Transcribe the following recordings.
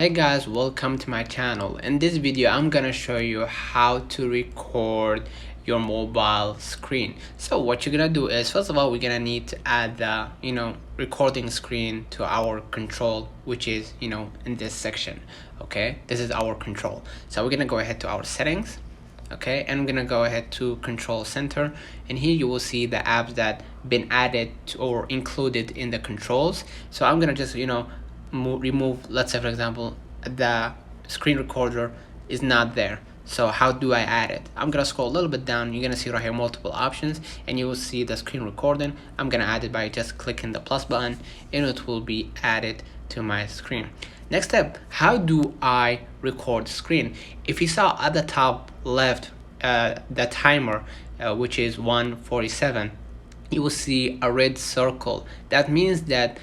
Hey guys, welcome to my channel. In this video I'm gonna show you how to record your mobile screen. So what you're gonna do is, first of all, we're gonna need to add the recording screen to our control, which is in this section. Okay, this is our control. So we're gonna go ahead to our settings. Okay, and I'm gonna go ahead to control center, and here you will see the apps that been added to, or included in the controls. So I'm gonna just remove, let's say for example, the screen recorder is not there. So how do I add it? I'm gonna scroll a little bit down. You're gonna see right here multiple options, and you will see the screen recording. I'm gonna add it by just clicking the plus button, and it will be added to my screen. Next step, how do I record screen? If you saw at the top left the timer, which is 1:47, you will see a red circle. That means that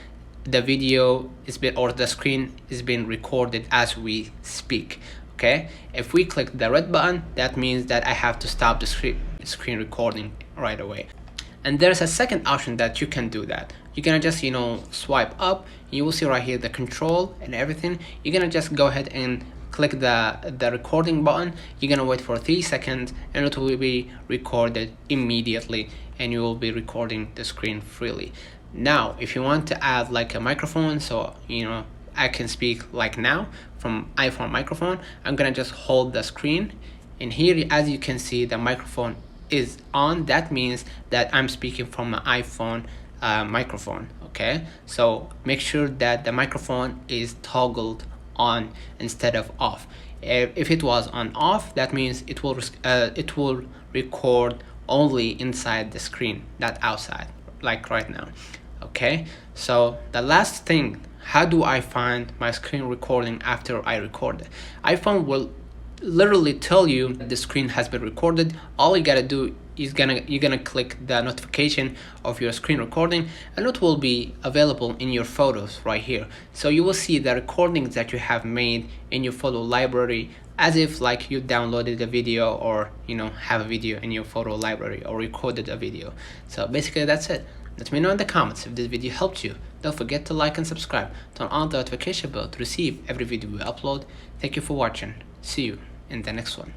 the video is been, or the screen is being recorded as we speak. Okay, if we click the red button, that means that I have to stop the screen recording right away. And there's a second option that you can do that. You're gonna just swipe up, you will see right here the control and everything. You're gonna just go ahead and click the recording button. You're gonna wait for 3 seconds, and it will be recorded immediately, and you will be recording the screen freely. Now if you want to add like a microphone, so I can speak like now from iPhone microphone, I'm gonna just hold the screen, and here as you can see the microphone is on. That means that I'm speaking from an iPhone microphone. Okay, so make sure that the microphone is toggled on instead of off. If it was on off, that means it will record only inside the screen, not outside, like right now. Okay, so the last thing, how do I find my screen recording after I record it? iPhone will literally tell you the screen has been recorded. All you gotta do is you're gonna click the notification of your screen recording, and it will be available in your photos right here. So you will see the recordings that you have made in your photo library, as if like you downloaded a video, or have a video in your photo library, or recorded a video. So basically that's it. Let me know in the comments if this video helped you. Don't forget to like and subscribe. Turn on the notification bell to receive every video we upload. Thank you for watching. See you in the next one.